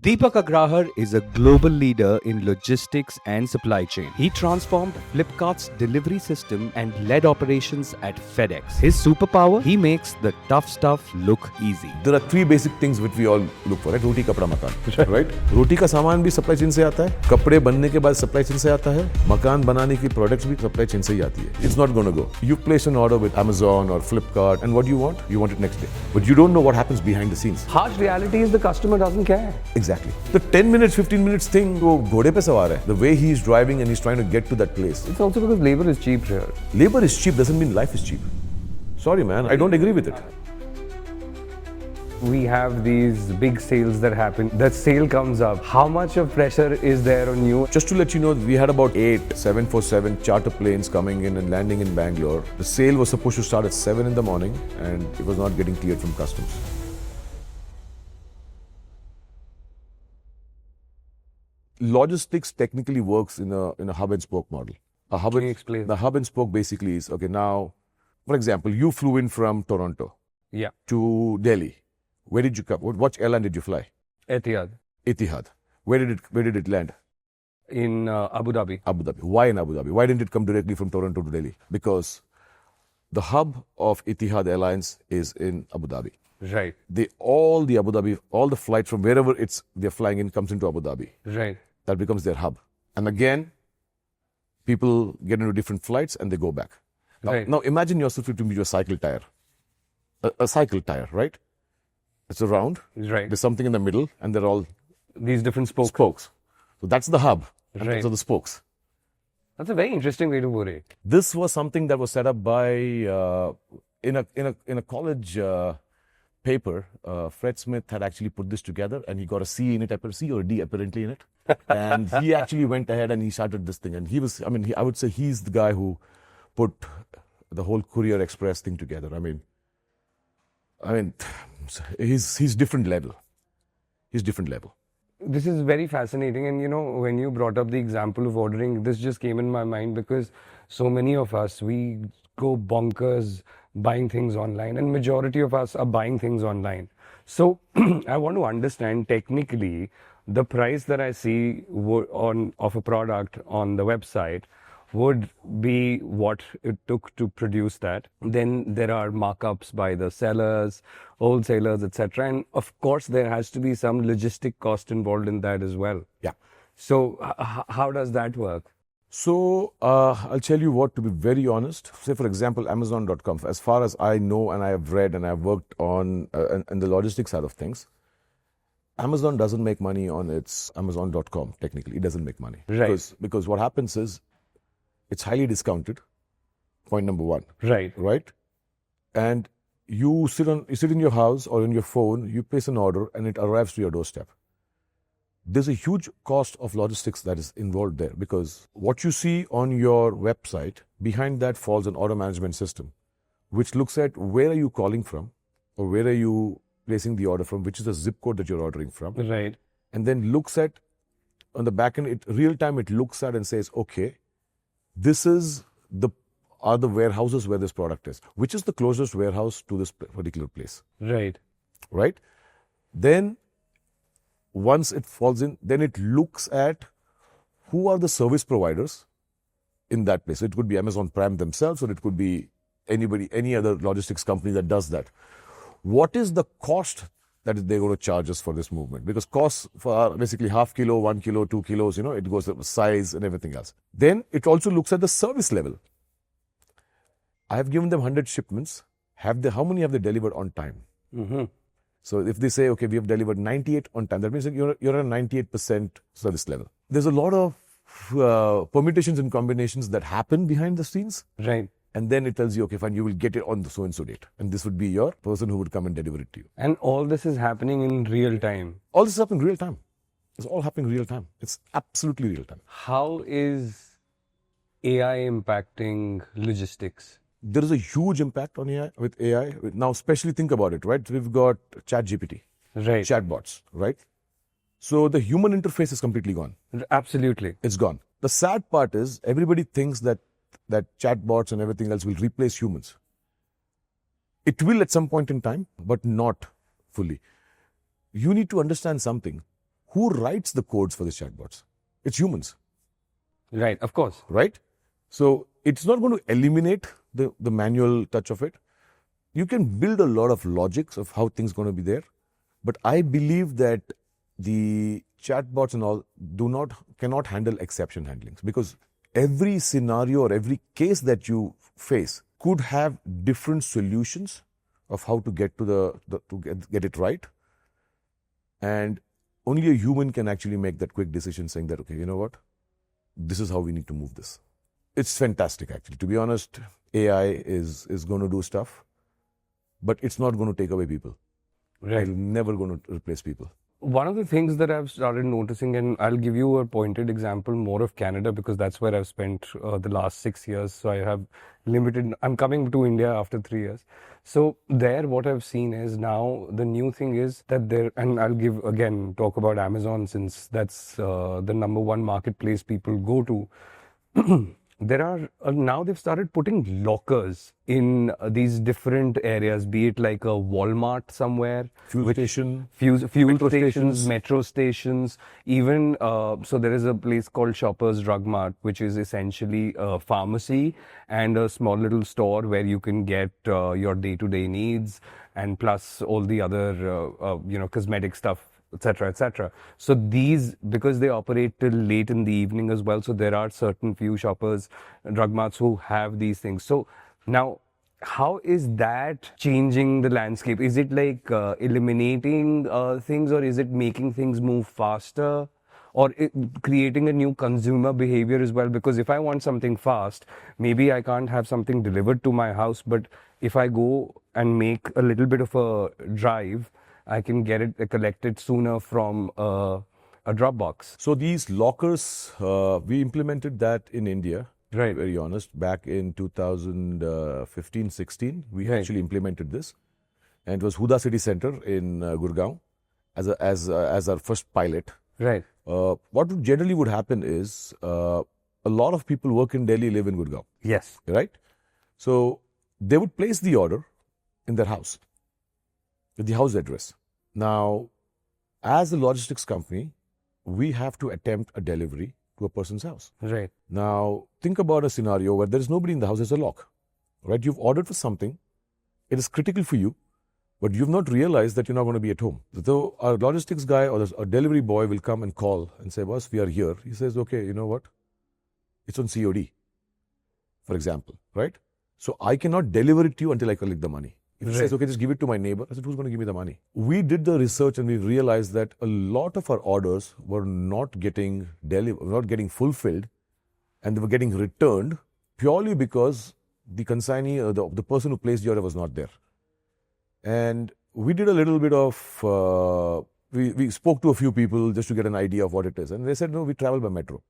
Deepak Agrahar is a global leader in logistics and supply chain. He transformed Flipkart's delivery system and led operations at FedEx. His superpower? He makes the tough stuff look easy. There are three basic things which we all look for, right? Roti, kapda, makan, right? Roti का सामान भी supply chain से आता है, कपड़े बनने के बाद supply chain से आता है, मकान बनाने की products भी supply chain से ही आती है. It's not going to go. You place an order with Amazon or Flipkart, and what do you want? You want it next day. But you don't know what happens behind the scenes. Harsh reality is the customer doesn't care. Exactly. The 10 minutes, 15 minutes thing, वो घोड़े पे सवार है. The way he is driving and he's trying to get to that place. It's also because labor is cheap here. Labor is cheap doesn't mean life is cheap. Sorry, man. I don't agree with it. We have these big sales that happen. The sale comes up. How much of pressure is there on you? Just to let you know, we had about 8 747 charter planes coming in and landing in Bangalore. The sale was supposed to start at 7 in the morning and it was not getting cleared from customs. Logistics technically works in a hub and spoke model. Can you explain? The hub and spoke basically is, okay, now, for example, you flew in from Toronto Yeah. to Delhi. Where did you come? What airline did you fly? Etihad. Etihad. Where did it land? In Abu Dhabi. Abu Dhabi. Why in Abu Dhabi? Why didn't it come directly from Toronto to Delhi? Because the hub of Etihad Airlines is in Abu Dhabi. Right. All the flights from wherever they're flying in comes into Abu Dhabi. Right. That becomes their hub. And again, people get into different flights and they go back. Now imagine yourself to meet a cycle tire. A cycle tire, right? It's a round. Right. There's something in the middle and they're all These different spokes. spokes. So that's the hub. And Right. those are the spokes. That's a very interesting way to put it. This was something that was set up by in a college paper. Fred Smith had actually put this together, and he got a C in it, C or a D apparently in it. And he actually went ahead and he started this thing. And I would say he's the guy who put the whole Courier Express thing together. I mean, he's different level. He's different level. This is very fascinating. And when you brought up the example of ordering, this just came in my mind because so many of us, we go bonkers buying things online, and majority of us are buying things online. So I want to understand technically the price that I see of a product on the website would be what it took to produce that. Then there are markups by the sellers, wholesalers, etc. And of course, there has to be some logistic cost involved in that as well. Yeah. So how does that work? So I'll tell you what, to be very honest, say for example, Amazon.com, as far as I know and I have read and I've worked on and the logistics side of things, Amazon doesn't make money on its Amazon.com, technically. It doesn't make money. Right. Because what happens is, it's highly discounted, point number one. Right. Right? And you sit in your house or in your phone, you place an order and it arrives to your doorstep. There's a huge cost of logistics that is involved there, because what you see on your website, behind that falls an order management system, which looks at where are you calling from or where are you placing the order from, which is the zip code that you're ordering from. Right. And then looks at, on the back end, real time it looks at and says, okay, this is the warehouses where this product is. Which is the closest warehouse to this particular place? Right. Right? Then, once it falls in, then it looks at who are the service providers in that place. So it could be Amazon Prime themselves, or it could be any other logistics company that does that. What is the cost that they're going to charge us for this movement? Because costs for basically half kilo, 1 kilo, 2 kilos, it goes with size and everything else. Then it also looks at the service level. I have given them 100 shipments. How many have they delivered on time? Mm-hmm. So if they say, okay, we have delivered 98 on time, that means that you're at a 98% service level. There's a lot of permutations and combinations that happen behind the scenes. Right. And then it tells you, okay, fine, you will get it on the so-and-so date. And this would be your person who would come and deliver it to you. And all this is happening in real time. All this is happening real time. It's all happening real time. It's absolutely real time. How is AI impacting logistics? There is a huge impact on AI, with AI. Now, especially think about it, right? We've got ChatGPT, Right. chatbots, right? So the human interface is completely gone. Absolutely. It's gone. The sad part is everybody thinks that chatbots and everything else will replace humans. It will at some point in time, but not fully. You need to understand something. who writes the codes for the chatbots? It's humans, Right, of course. right? So it's not going to eliminate the manual touch of it. You can build a lot of logics of how things going to be there, but I believe that the chatbots and all cannot handle exception handlings, because every scenario or every case that you face could have different solutions of how to get to get it right, and only a human can actually make that quick decision saying that, okay, you know what, this is how we need to move this. It's fantastic, actually. To be honest, AI is going to do stuff, but it's not going to take away people. Right. It's never going to replace people. One of the things that I've started noticing, and I'll give you a pointed example more of Canada, because that's where I've spent the last 6 years. So I have I'm coming to India after 3 years. So there, what I've seen is now the new thing is that and I'll talk about Amazon, since that's the number one marketplace people go to. There are now they've started putting lockers in these different areas, be it like a Walmart somewhere, Fuel station, fuel stations, metro stations, even so there is a place called Shoppers Drug Mart, which is essentially a pharmacy and a small little store where you can get your day-to-day needs, and plus all the other cosmetic stuff, etc., etc. So these, because they operate till late in the evening as well, so there are certain few Shoppers Drug Marts who have these things. So now, how is that changing the landscape? Is it like eliminating things, or is it making things move faster, or creating a new consumer behavior as well? Because if I want something fast, maybe I can't have something delivered to my house, but if I go and make a little bit of a drive, I can get it collected sooner from a Dropbox. So these lockers, we implemented that in India. Right. Very honest, back in 2015-16, we actually implemented this, and it was Huda City Center in Gurgaon as our first pilot. Right. What generally would happen is a lot of people work in Delhi, live in Gurgaon. Yes. Right. So they would place the order in their house with the house address. Now, as a logistics company, we have to attempt a delivery to a person's house. Right. Now, think about a scenario where there is nobody in the house, there's a lock. Right? You've ordered for something, it is critical for you, but you've not realized that you're not going to be at home. So our logistics guy or a delivery boy will come and call and say, boss, we are here. He says, okay, you know what? It's on COD, for example, right? So I cannot deliver it to you until I collect the money. If he says, okay, just give it to my neighbor, I said, who's going to give me the money? We did the research and we realized that a lot of our orders were not getting fulfilled, and they were getting returned purely because the consignee, the person who placed the order was not there. And we did a little bit of, we spoke to a few people just to get an idea of what it is. And they said, no, we travel by metro.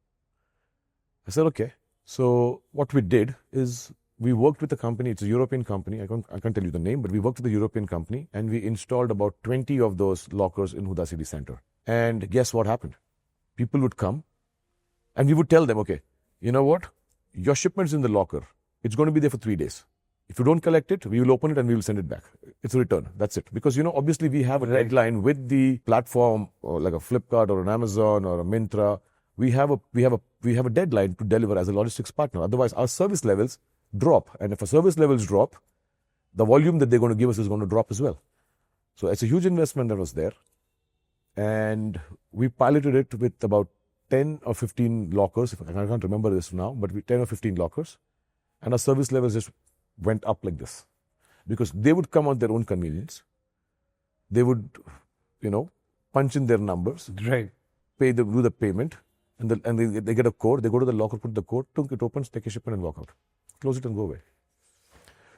I said, okay. So what we did is, we worked with a company, it's a European company, I can't tell you the name, but we worked with a European company and we installed about 20 of those lockers in Huda City Center. And guess what happened? People would come and we would tell them, okay, you know what? Your shipment's in the locker. It's going to be there for 3 days. If you don't collect it, we will open it and we will send it back. It's a return. That's it. Because, obviously we have a deadline with the platform, or like a Flipkart or an Amazon or a Myntra. We have a deadline to deliver as a logistics partner. Otherwise, our service levels drop, and if our service levels drop, the volume that they're going to give us is going to drop as well. So it's a huge investment that was there, and we piloted it with about 10 or 15 lockers. I can't remember this now, but 10 or 15 lockers, and our service levels just went up like this, because they would come on their own convenience. They would, punch in their numbers, Right. do the payment, and they get a code. They go to the locker, put the code, it opens, take a shipment, and walk out. Close it and go away.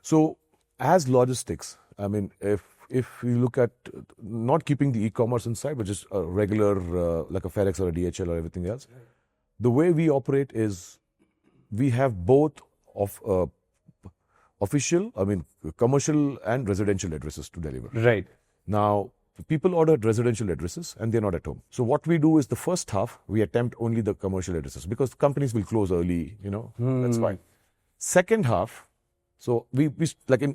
So, as logistics, I mean, if you look at not keeping the e-commerce inside, but just a regular, like a FedEx or a DHL or everything else, the way we operate is we have both of commercial and residential addresses to deliver. Right. Now, people order at residential addresses and they're not at home. So what we do is the first half, we attempt only the commercial addresses, because companies will close early, that's fine. Second half, so we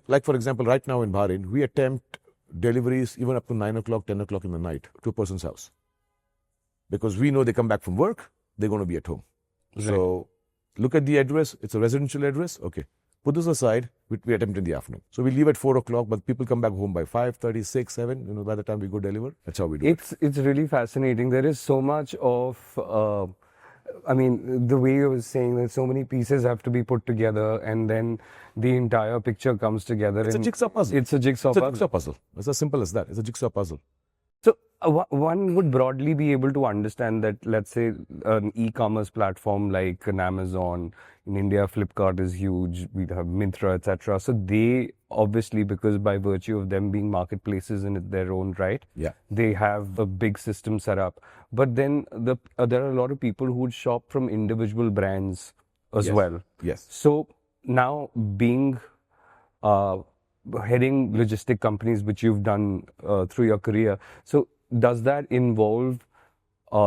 like for example, right now in Bahrain, we attempt deliveries even up to 9 o'clock, 10 o'clock in the night to a person's house. because we know they come back from work, they're going to be at home. So look at the address. It's a residential address. Okay. Put this aside. We attempt in the afternoon. So we leave at 4 o'clock, but people come back home by 5:30, 6, 7. By the time we go deliver, that's how we do it. It's really fascinating. There is so much of, I mean, the way you were saying that so many pieces have to be put together, and then the entire picture comes together. It's a jigsaw puzzle. It's a jigsaw It's a puzzle. jigsaw puzzle. It's as simple as that. It's a jigsaw puzzle. So one would broadly be able to understand that, let's say, an e-commerce platform like an Amazon, in India, Flipkart is huge, we have Myntra, etc. So they obviously, because by virtue of them being marketplaces in their own right, Yeah. they have a big system set up. But then there are a lot of people who would shop from individual brands as Yes. well. Yes. So now being heading logistic companies, which you've done through your career, so does that involve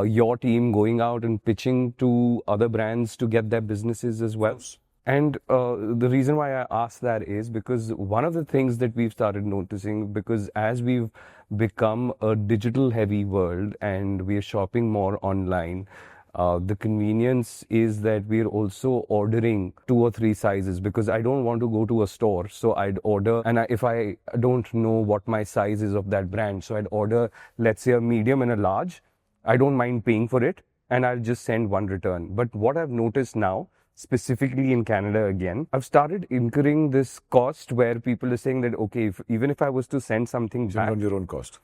your team going out and pitching to other brands to get their businesses as well? And the reason why I ask that is because one of the things that we've started noticing, because as we've become a digital heavy world and we're shopping more online, the convenience is that we're also ordering 2 or 3 sizes, because I don't want to go to a store. So I'd order, and if I don't know what my size is of that brand, so I'd order, let's say, a medium and a large. I don't mind paying for it, and I'll just send one return. But what I've noticed now, specifically in Canada again, I've started incurring this cost where people are saying that, okay, even if I was to send something back, On your own cost.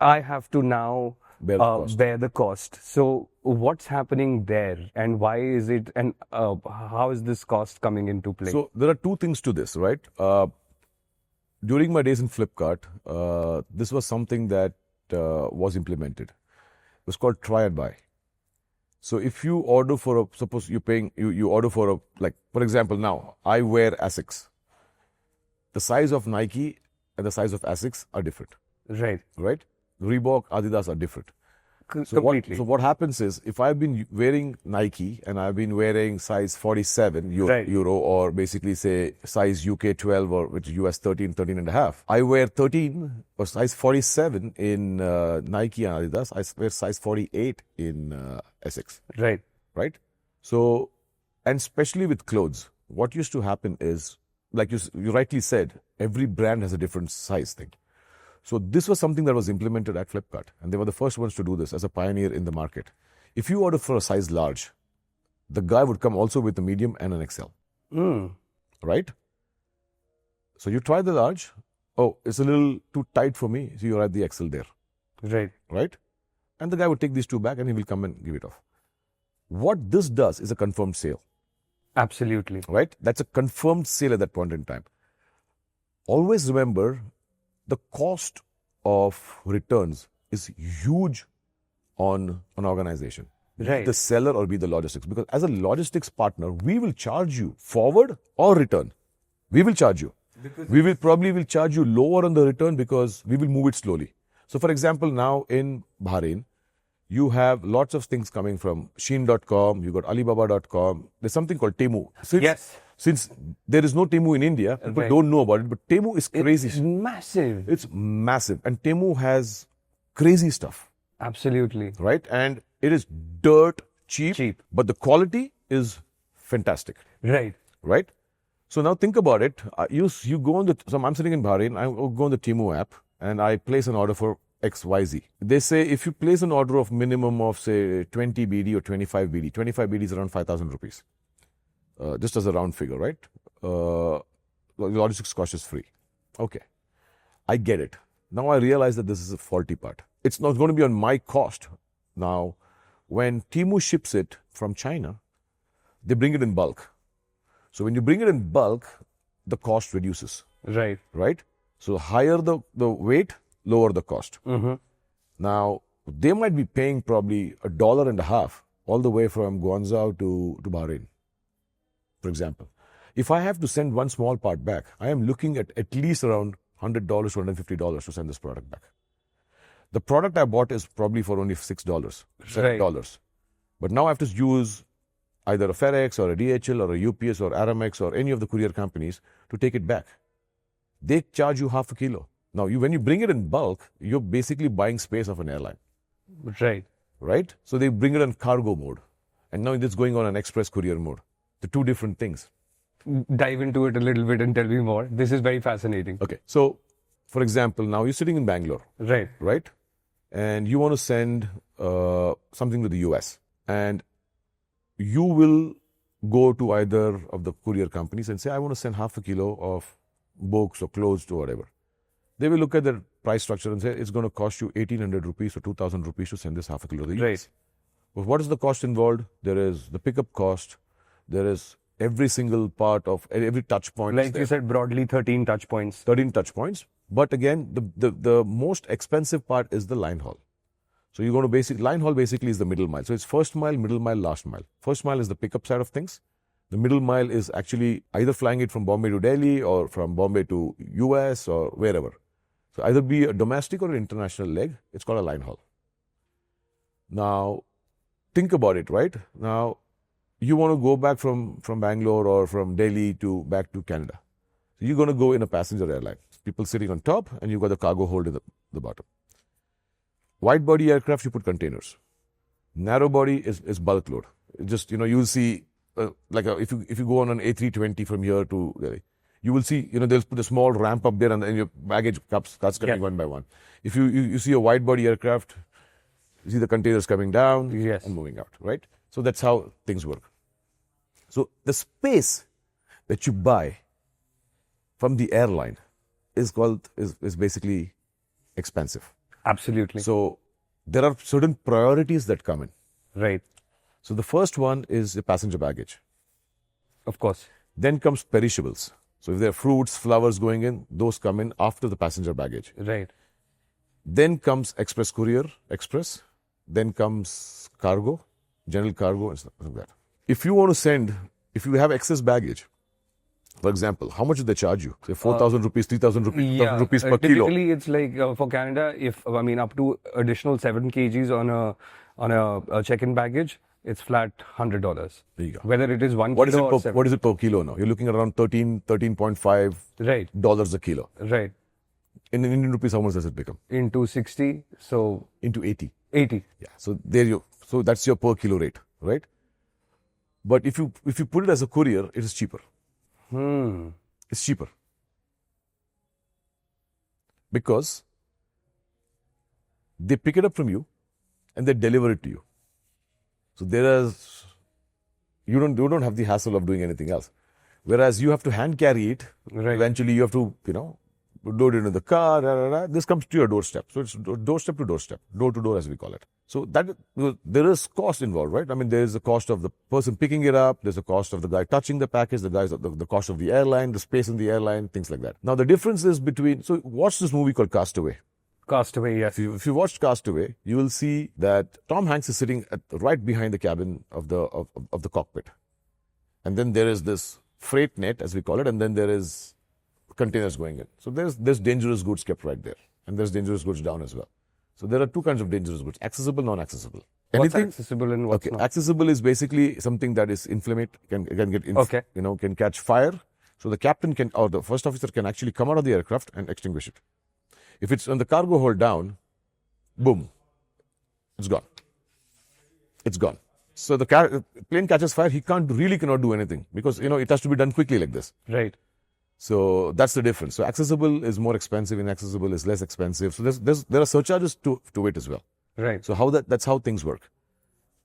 I have to now Bear the cost. So what's happening there, and why is it, and how is this cost coming into play? So there are 2 things to this, right? During my days in Flipkart, this was something that was implemented. It was called try and buy. So if you order for suppose you're paying, you order for like, for example, now I wear Asics. The size of Nike and the size of Asics are different, Right. right? Reebok, Adidas are different. Completely. So what happens is, if I've been wearing Nike and I've been wearing size 47 Right. euro, or basically say size UK 12 or which is US 13, 13 and a half. I wear 13 or size 47 in Nike and Adidas. I wear size 48 in Essex, Right. right? So, and especially with clothes, what used to happen is, like you rightly said, every brand has a different size thing. So this was something that was implemented at Flipkart, and they were the first ones to do this as a pioneer in the market. If you order for a size large, the guy would come also with a medium and an XL, right? So you try the large. Oh, it's a little too tight for me. So you're at the XL there, Right. right? And the guy would take these 2 back and he will come and give it off. What this does is a confirmed sale, Absolutely. right? That's a confirmed sale at that point in time. Always remember, the cost of returns is huge on an organization. Right. Be the seller or be the logistics. Because as a logistics partner, we will charge you forward or return. We will charge you. We will probably charge you lower on the return because we will move it slowly. So for example, now in Bahrain, you have lots of things coming from Shein.com, you got Alibaba.com. There's something called Temu. Since there is no Temu in India, people Right. don't know about it, but Temu is crazy. It's massive. It's massive. And Temu has crazy stuff, Absolutely. right? And it is dirt cheap, Cheap. but the quality is fantastic, Right. right? So now think about it. You go on so I'm sitting in Bahrain, I go on the Temu app and I place an order for XYZ. They say if you place an order of minimum of say 20 BD or 25 BD, 25 BD is around 5,000 rupees. Just as a round figure, right? Logistics cost is free. Okay. I get it. Now I realize that this is a faulty part. It's not going to be on my cost. Now, when Temu ships it from China, they bring it in bulk. So when you bring it in bulk, the cost reduces, Right. right? So higher the weight, lower the cost. Now, they might be paying probably $1.50 all the way from Guangzhou to Bahrain, for example. If I have to send one small part back, I am looking at least around $100 to $150 to send this product back. The product I bought is probably for only $6, $7. But now I have to use either a FedEx or a DHL or a UPS or Aramex or any of the courier companies to take it back. They charge you half a kilo. Now, when you bring it in bulk, you're basically buying space of an airline. Right. right? So they bring it on cargo mode. And now it's going on an express courier mode. The two different things. Dive into it a little bit and tell me more. This is very fascinating. Okay, so for example, now you're sitting in Bangalore, Right. right? And you want to send something to the US. And you will go to either of the courier companies and say, I want to send half a kilo of books or clothes to whatever. They will look at the price structure and say, it's going to cost you 1,800 rupees or 2,000 rupees to send this half a kilo to the US. Right. But what is the cost involved? There is the pickup cost. There is every single part of every touch point. Like you said, broadly 13 touch points. 13 touch points. But again, the most expensive part is the line haul. So you're going to line haul basically is the middle mile. So it's first mile, middle mile, last mile. First mile is the pickup side of things. The middle mile is actually either flying it from Bombay to Delhi or from Bombay to US or wherever. So either be a domestic or an international leg. It's called a line haul. Now, think about it, right? Now, you want to go back from Bangalore or from Delhi back to Canada. So you're going to go in a passenger airline. People sitting on top and you've got the cargo hold in the bottom. Wide body aircraft, you put containers. Narrow body is bulk load. Just, you'll see, if you go on an A320 from here to Delhi, you will see, they'll put a small ramp up there and then your baggage starts coming one by one. If you see a wide body aircraft, you see the containers coming down and moving out, right? So that's how things work. So the space that you buy from the airline is basically expensive. Absolutely. So there are certain priorities that come in. Right. So the first one is the passenger baggage. Of course. Then comes perishables. So if there are fruits, flowers going in, those come in after the passenger baggage. Right. Then comes express courier, express. Then comes cargo, general cargo and stuff like that. If you want to send, if you have excess baggage, for example, how much do they charge you? Say 4,000 rupees, 3,000 rupees, 1,000 rupees per kilo. Typically, it's like for Canada, up to additional 7 kgs on a check-in baggage, it's flat $100. There you go. Whether it is 1 kilo or 7. What is it per kilo now? You're looking at around $13.5 Right. dollars a kilo. Right. In Indian rupees, how much does it become? Into 60, so Into 80. 80. Yeah. So that's your per kilo rate, right? But if you put it as a courier, it is cheaper. It's cheaper. Because they pick it up from you and they deliver it to you. So you don't have the hassle of doing anything else. Whereas you have to hand carry it. Right. Eventually you have to, load it into the car. This comes to your doorstep. So it's doorstep to doorstep, door to door as we call it. So there is cost involved, right? I mean, there is the cost of the person picking it up. There's the cost of the guy touching the package, the cost of the airline, the space in the airline, things like that. Now the difference is so watch this movie called Castaway. Castaway, yes. If you watched Castaway, you will see that Tom Hanks is sitting right behind the cabin of the cockpit. And then there is this freight net, as we call it, and then there is containers going in. So there's dangerous goods kept right there. And there's dangerous goods down as well. So there are two kinds of dangerous goods, accessible, non-accessible. What's accessible and what's not? Accessible is basically something that is can catch fire. So the captain or the first officer can actually come out of the aircraft and extinguish it. If it's on the cargo hold down, boom, it's gone. It's gone. So the plane catches fire, he cannot do anything because, it has to be done quickly like this. Right. So that's the difference. So accessible is more expensive, inaccessible is less expensive. So there are surcharges to it as well. Right. So that's how things work.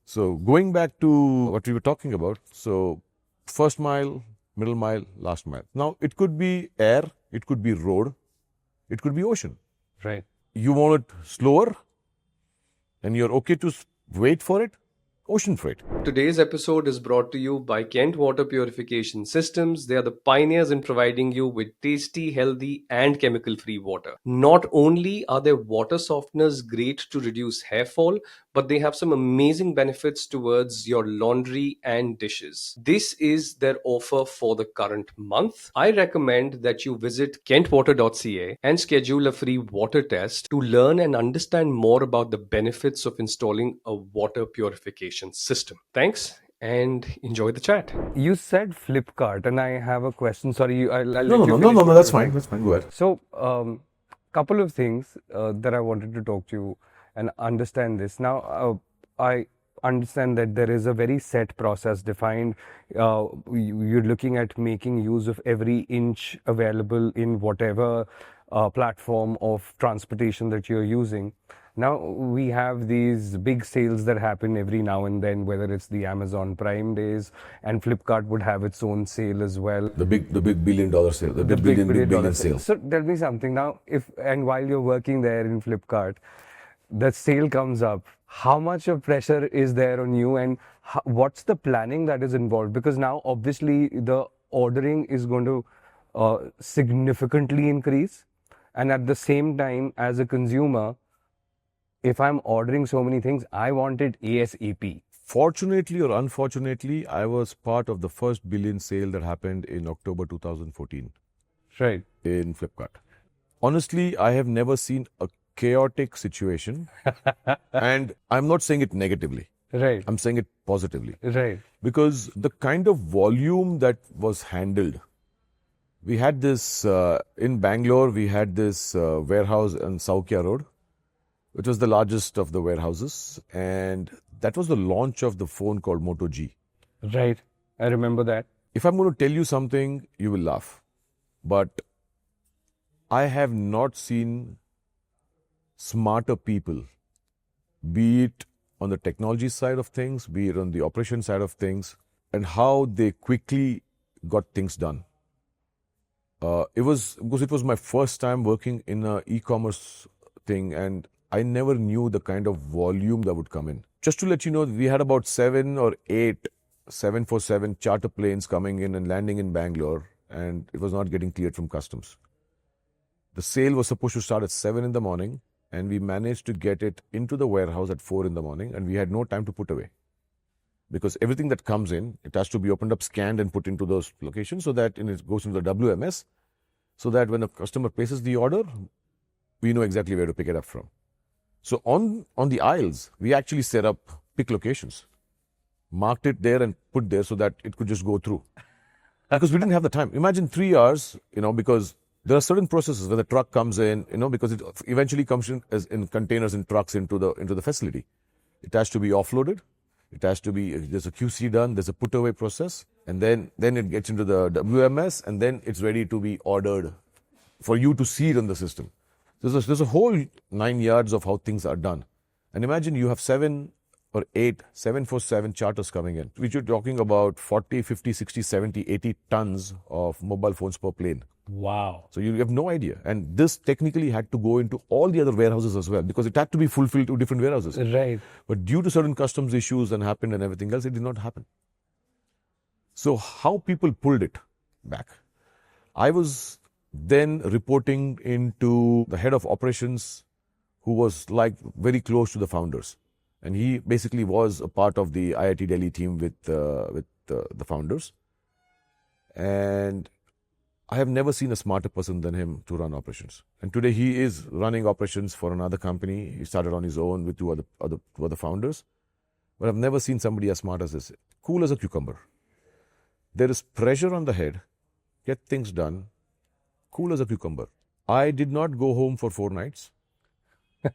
So going back to what we were talking about, so first mile, middle mile, last mile. Now it could be air, it could be road, it could be ocean. Right. You want it slower and you're okay to wait for it, ocean freight. Today's episode is brought to you by Kent Water Purification Systems. They are the pioneers in providing you with tasty, healthy, and chemical-free water. Not only are their water softeners great to reduce hair fall, but they have some amazing benefits towards your laundry and dishes. This is their offer for the current month. I recommend that you visit kentwater.ca and schedule a free water test to learn and understand more about the benefits of installing a water purification system. Thanks and enjoy the chat. You said Flipkart, and I have a question. Sorry, I'll let No, you finish. that's fine. That's fine. Go ahead. So, couple of things that I wanted to talk to you and understand this. Now, I understand that there is a very set process defined. You're looking at making use of every inch available in whatever platform of transportation that you're using. Now we have these big sales that happen every now and then, whether it's the Amazon Prime days, and Flipkart would have its own sale as well. The big $1 billion sale, the big billion sale. So tell me something now. And while you're working there in Flipkart, the sale comes up. How much of pressure is there on you, and what's the planning that is involved? Because now obviously the ordering is going to significantly increase, and at the same time, as a consumer, if I'm ordering so many things, I want it ASAP. Fortunately or unfortunately, I was part of the first billion sale that happened in October 2014 Right. in Flipkart. Honestly, I have never seen a chaotic situation, and I'm not saying it negatively. Right. I'm saying it positively. Right. Because the kind of volume that was handled, we had this, in Bangalore, we had this warehouse on Saukya Road, which was the largest of the warehouses. And that was the launch of the phone called Moto G. Right. I remember that. If I'm going to tell you something, you will laugh. But I have not seen smarter people, be it on the technology side of things, be it on the operation side of things, and how they quickly got things done. It was my first time working in an e-commerce thing, and I never knew the kind of volume that would come in. Just to let you know, we had about 7 or 8 747 charter planes coming in and landing in Bangalore, and it was not getting cleared from customs. The sale was supposed to start at 7 in the morning, and we managed to get it into the warehouse at 4 in the morning, and we had no time to put away. Because everything that comes in, it has to be opened up, scanned, and put into those locations so that it goes into the WMS, so that when a customer places the order, we know exactly where to pick it up from. So on the aisles, we actually set up pick locations, marked it there and put there so that it could just go through. Because we didn't have the time. Imagine 3 hours, because there are certain processes where the truck comes in, because it eventually comes in as in containers and trucks into the facility. It has to be offloaded. It has to be, there's a QC done, there's a put away process, and then it gets into the WMS, and then it's ready to be ordered for you to see it in the system. There's a whole 9 yards of how things are done. And imagine you have 7 or 8 747 charters coming in, which you're talking about 40, 50, 60, 70, 80 tons of mobile phones per plane. Wow. So you have no idea. And this technically had to go into all the other warehouses as well, because it had to be fulfilled to different warehouses. Right. But due to certain customs issues and happened and everything else, it did not happen. So how people pulled it back? I was then reporting into the head of operations, who was like very close to the founders. And he basically was a part of the IIT Delhi team with the founders. And I have never seen a smarter person than him to run operations. And today he is running operations for another company. He started on his own with two other founders. But I've never seen somebody as smart as this. Cool as a cucumber. There is pressure on the head. Get things done. Cool as a cucumber. I did not go home for 4 nights.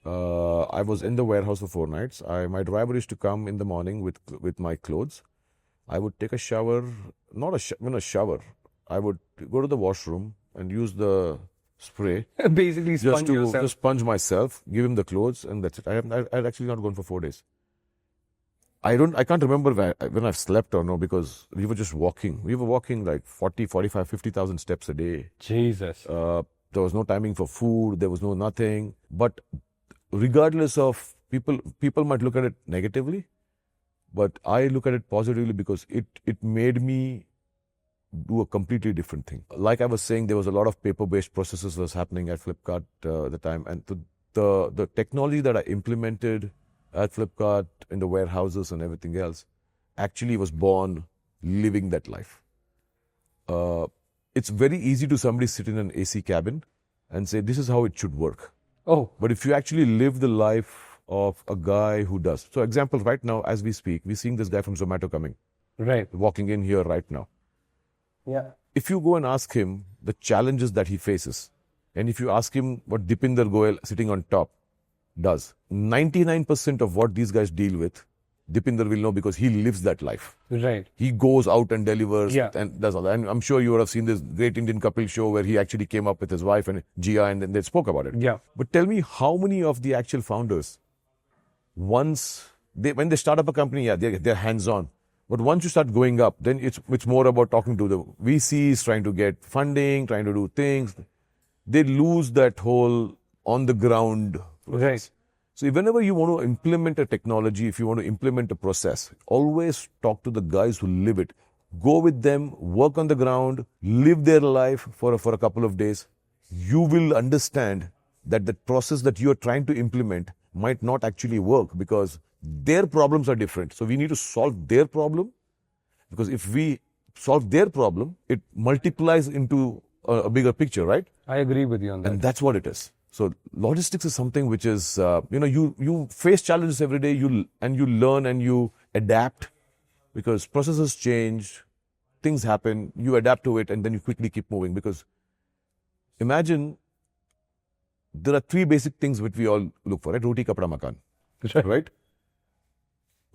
I was in the warehouse for 4 nights. My driver used to come in the morning with my clothes. I would take a shower, not a shower. I would go to the washroom and use the spray. Basically sponge yourself. Just sponge myself, give him the clothes, and that's it. I had actually not gone for 4 days. I can't remember when I've slept or no, because we were just walking. We were walking like 40, 45, 50,000 steps a day. Jesus. There was no timing for food. There was no nothing. But regardless of people might look at it negatively, but I look at it positively, because it made me do a completely different thing. Like I was saying, there was a lot of paper-based processes was happening at Flipkart at the time, and the technology that I implemented at Flipkart in the warehouses and everything else actually was born living that life. It's very easy to somebody sit in an AC cabin and say, this is how it should work. Oh. But if you actually live the life of a guy who does. So example, right now, as we speak, we're seeing this guy from Zomato coming. Right. Walking in here right now. Yeah. If you go and ask him the challenges that he faces, and if you ask him what Dipinder Goyal sitting on top does, 99% of what these guys deal with Dipinder will know because he lives that life. Right. He goes out and delivers Yeah. and does all that. And I'm sure you would have seen this great Indian couple show where he actually came up with his wife and Gia and then they spoke about it. Yeah. But tell me how many of the actual founders, when they start up a company, yeah, they're hands-on. But once you start going up, then it's more about talking to the VCs, trying to get funding, trying to do things. They lose that whole on the ground Right. So whenever you want to implement a technology, if you want to implement a process, always talk to the guys who live it. Go with them, work on the ground, live their life for a couple of days. You will understand that the process that you are trying to implement might not actually work because their problems are different. So we need to solve their problem because if we solve their problem, it multiplies into a bigger picture, right? I agree with you on that. And that's what it is. So logistics is something which is, you face challenges every day, you learn and you adapt because processes change, things happen, you adapt to it and then you quickly keep moving because imagine there are three basic things which we all look for, right? Roti, kapda, makan, right?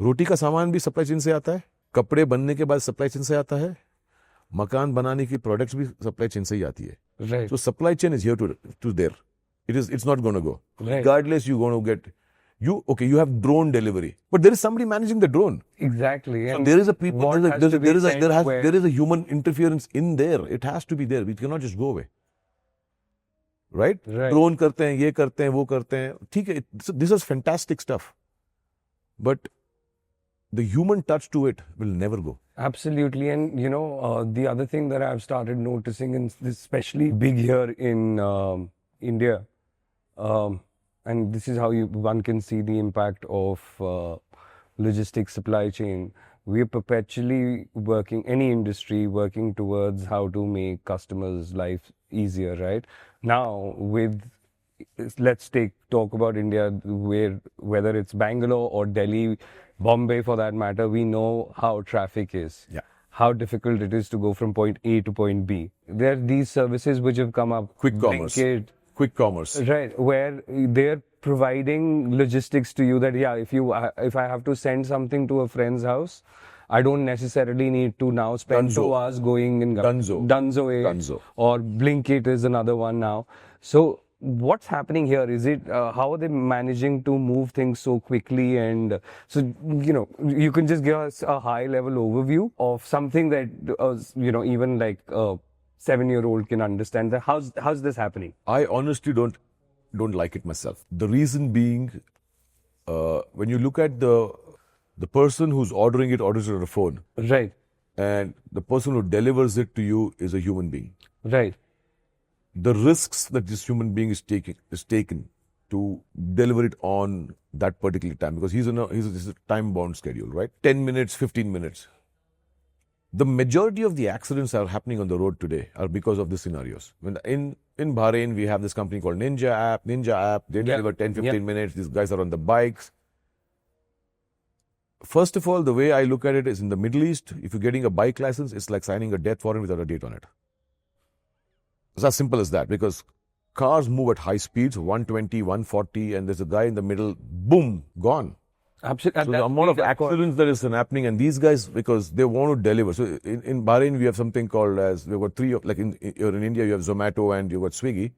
रोटी का सामान भी supply chain से आता है, कपड़े बनने के बाद सप्लाई चेन से आता है, मकान बनाने की प्रोडक्ट्स भी सप्लाई चेन से ही आती है. Right. So supply chain is here to there. It's not going to go. Right. Regardless, you're going to get you have drone delivery, but there is somebody managing the drone. Exactly. So And there is a people. what has to be There sent is a human interference in there. It has to be there. We cannot just go away. Right? Right. Drone करते हैं, ये करते हैं, वो करते हैं. ठीक है. This is fantastic stuff. But the human touch to it will never go. Absolutely. And, the other thing that I've started noticing, and this is especially big here in India, and this is how one can see the impact of logistics supply chain. We're perpetually working, any industry working towards how to make customers' life easier, right? Now, let's talk about India, whether it's Bangalore or Delhi, Bombay for that matter, we know how traffic is. Yeah. How difficult it is to go from point A to point B. There are these services which have come up. Quick commerce. Blinkit, Quick commerce. right, where they're providing logistics to you that, if I have to send something to a friend's house, I don't necessarily need to now spend Dunzo. 2 hours going in Dunzo. or Blinkit is another one now. So what's happening here? Is it how are they managing to move things so quickly? And so you can just give us a high level overview of something that even like a 7-year-old can understand. That how's this happening? I honestly don't like it myself. The reason being, when you look at the person who's ordering it orders it on a phone, Right, and the person who delivers it to you is a human being. right, The risks that this human being is taken to deliver it on that particular time because he's a time bound schedule, right? 10 minutes, 15 minutes. The majority of the accidents that are happening on the road today are because of these scenarios. When in Bahrain, we have this company called Ninja app. They deliver 10, 15 minutes. These guys are on the bikes. First of all, the way I look at it is in the Middle East, if you're getting a bike license, it's like signing a death warrant without a date on it. It's as simple as that because cars move at high speeds, 120, 140, and there's a guy in the middle, boom, gone. absolutely. So the amount of accidents that is happening, and these guys, because they want to deliver. So in Bahrain, we have something called as, we've got three, like in India, you have Zomato and you've got Swiggy.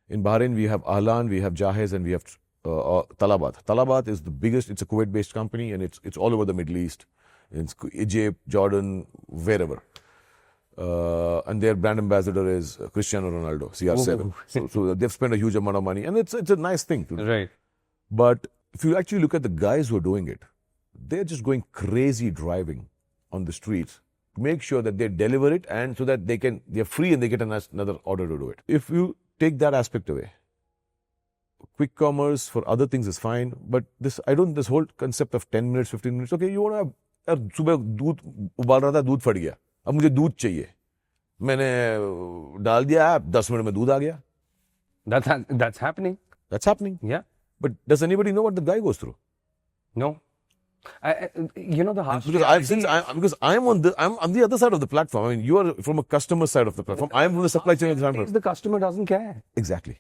In Bahrain, we have Ahlan, we have Jahez, and we have Talabat. Talabat is the biggest, it's a Kuwait-based company, and it's all over the Middle East. It's Egypt, Jordan, wherever. And their brand ambassador is Cristiano Ronaldo, CR7. So they've spent a huge amount of money, and it's a nice thing to do. Right. But if you actually look at the guys who are doing it, they're just going crazy driving on the streets to make sure that they deliver it and so that they're free and they get another order to do it. If you take that aspect away, quick commerce for other things is fine, but this whole concept of 10 minutes, 15 minutes, okay, you want to have, सुबह दूध उबाल रहा था, दूध फट गया, अब मुझे दूध चाहिए, मैंने डाल दिया ऐप, 10 मिनट में दूध आ गया. That's happening. That's happening. Yeah. But does anybody know what the guy goes through? No. The harsh Because I'm on the other side of the platform. I mean, you are from a customer side of the platform. I'm from the supply chain example. the customer doesn't care. Exactly.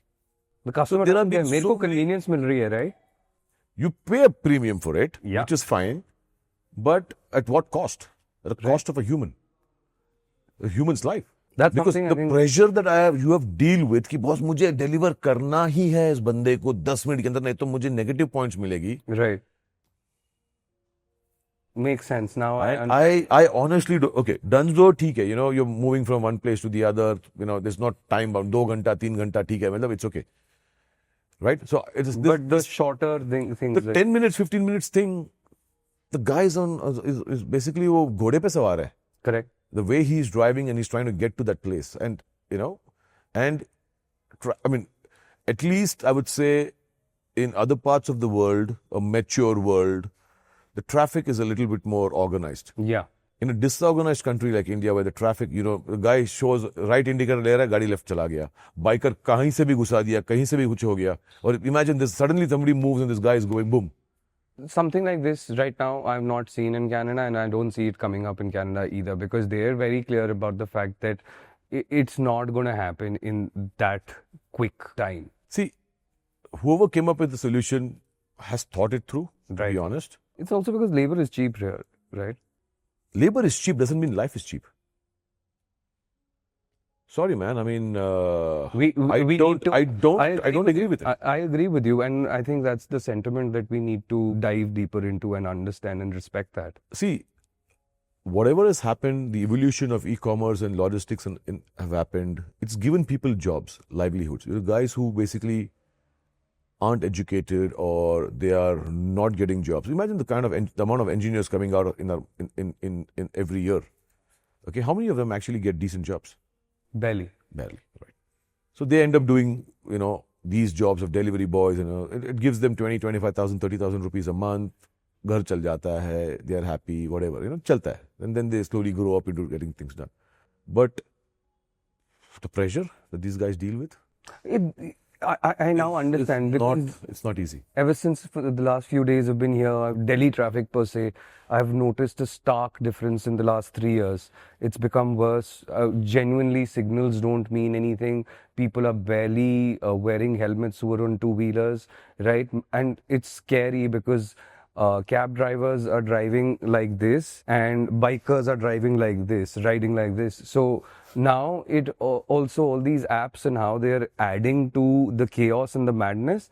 The customer doesn't care. मेरे को convenience मिल रही है, right? You pay a premium for it, Yeah. which is fine. But at what cost? At the cost of a human's life. That's Because something I the think. pressure that you have deal with कि boss मुझे deliver करना ही है इस बंदे को 10 minute के अंदर, नहीं तो मुझे नेगेटिव पॉइंट्स मिलेगी. Right. Makes sense. Now I honestly do. Okay, Dunsborough ठीक है, you're moving from one place to the other, there's not time bound. 2 घंटा 3 घंटा ठीक है, मतलब it's okay, right? So it is But the shorter things the like, 10 minutes 15 minutes thing, the guy is basically वो घोड़े पे सवार है. correct. The way he's driving and he's trying to get to that place, and I mean, at least I would say in other parts of the world, a mature world, the traffic is a little bit more organized. Yeah. In a disorganized country like India, where the traffic, the guy shows right indicator ले रहा है, गाड़ी left चला गया. Biker कहीं से भी घुसा दिया, कहीं से भी कुछ हो गया. Or imagine this, suddenly somebody moves and this guy is going boom. Something like this right now I've not seen in Canada, and I don't see it coming up in Canada either, because they're very clear about the fact that it's not going to happen in that quick time. See, whoever came up with the solution has thought it through, to Right. be honest. It's also because labor is cheap here, right? Labor is cheap doesn't mean life is cheap. Sorry, man. I mean, We don't agree with it. I agree with you, and I think that's the sentiment that we need to dive deeper into and understand and respect that. See, whatever has happened, the evolution of e-commerce and logistics have happened. It's given people jobs, livelihoods. There are guys who basically aren't educated or they are not getting jobs. Imagine the kind of the amount of engineers coming out in every year. Okay, how many of them actually get decent jobs? Barely. Barely, right? So they end up doing, these jobs of delivery boys. It gives them 20, 25,000, 30,000 rupees a month. घर चल जाता है, they are happy, whatever, चलता है. And then they slowly grow up into getting things done. But the pressure that these guys deal with, I now understand. it's not easy. Ever since for the last few days I've been here, Delhi traffic per se, I've noticed a stark difference in the last 3 years. It's become worse. Genuinely, signals don't mean anything. People are barely wearing helmets who are on two-wheelers, right? And it's scary because cab drivers are driving like this and bikers are driving like this, riding like this. So now also all these apps and how they're adding to the chaos and the madness,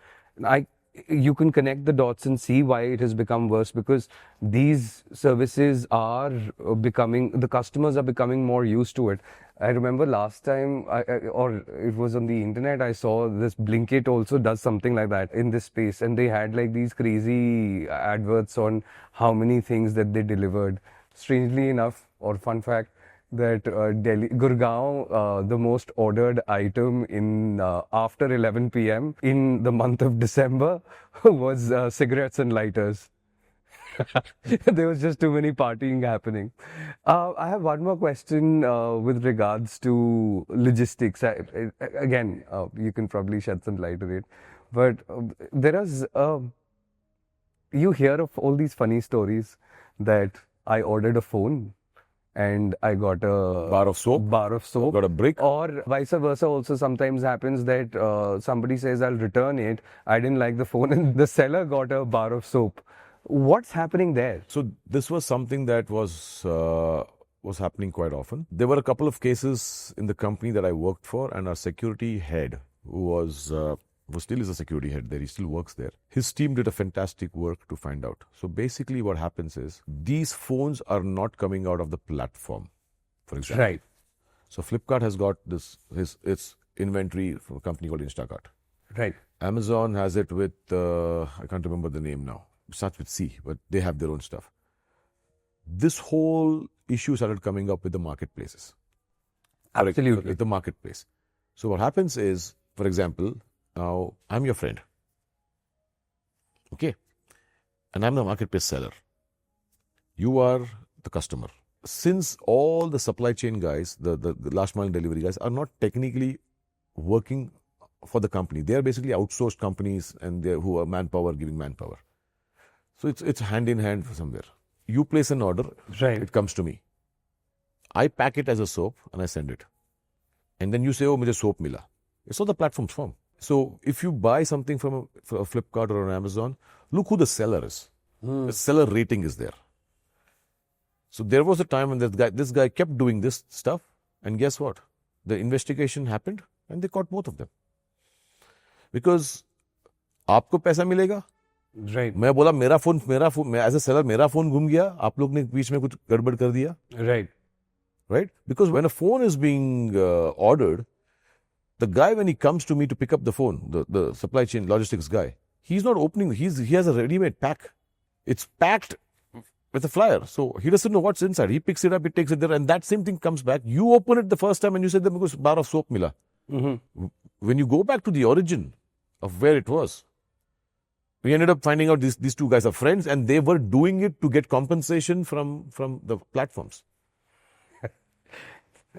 you can connect the dots and see why it has become worse, because these services are the customers are becoming more used to it. I remember last time, or it was on the internet, I saw this Blinkit also does something like that in this space, and they had like these crazy adverts on how many things that they delivered. Strangely enough, or fun fact, that Gurgaon, the most ordered item in after 11 p.m. in the month of December was cigarettes and lighters. There was just too many partying happening. I have one more question with regards to logistics. Again, you can probably shed some light on it. But there is, you hear of all these funny stories that I ordered a phone and I got a Bar of soap, got a brick. Or vice versa also sometimes happens that somebody says, I'll return it, I didn't like the phone, and the seller got a bar of soap. What's happening there? So this was something that was happening quite often. There were a couple of cases in the company that I worked for, and our security head, who still is a security head there, he still works there. His team did a fantastic work to find out. So basically what happens is, these phones are not coming out of the platform, for example. Right. So Flipkart has got its inventory from a company called Instacart. Right. Amazon has it with, I can't remember the name now. It starts with C, but they have their own stuff. This whole issue started coming up with the marketplaces. Absolutely. With the marketplace. So what happens is, for example, now I'm your friend. Okay. And I'm the marketplace seller. You are the customer. Since all the supply chain guys, the last mile delivery guys, are not technically working for the company. They are basically outsourced companies, and who are manpower giving manpower. So it's hand in hand somewhere. You place an order, Right. it comes to me. I pack it as a soap and I send it. And then you say, oh, mujhe soap mila. It's not the platform's firm. So if you buy something from a Flipkart or an Amazon, look who the seller is. The seller rating is there. So there was a time when this guy kept doing this stuff, and guess what? The investigation happened, and they caught both of them. Because आपको पैसा मिलेगा, Right. मैं बोला मेरा phone मैं as a seller मेरा phone घूम गया, आप लोग ने बीच में कुछ गड़बड़ कर दिया, Right. right? Because when a phone is being ordered, the guy when he comes to me to pick up the phone, the supply chain logistics guy, he's not opening. He has a ready-made pack. It's packed with a flyer, so he doesn't know what's inside. He picks it up, he takes it there, and that same thing comes back. You open it the first time and you say that because bar of soap mila. When you go back to the origin of where it was, we ended up finding out these two guys are friends, and they were doing it to get compensation from the platforms.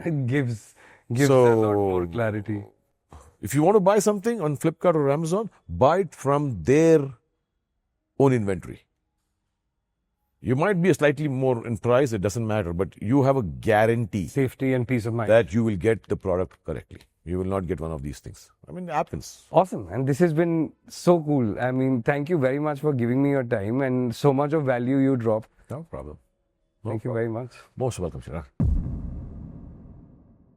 It gives a lot more clarity. If you want to buy something on Flipkart or Amazon, buy it from their own inventory. You might be slightly more in price, it doesn't matter, but you have a guarantee Safety and peace of mind. that you will get the product correctly. You will not get one of these things. I mean, it happens. Awesome. And this has been so cool. I mean, thank you very much for giving me your time and so much of value you dropped. No problem. Thank you very much. Most welcome, Chirag.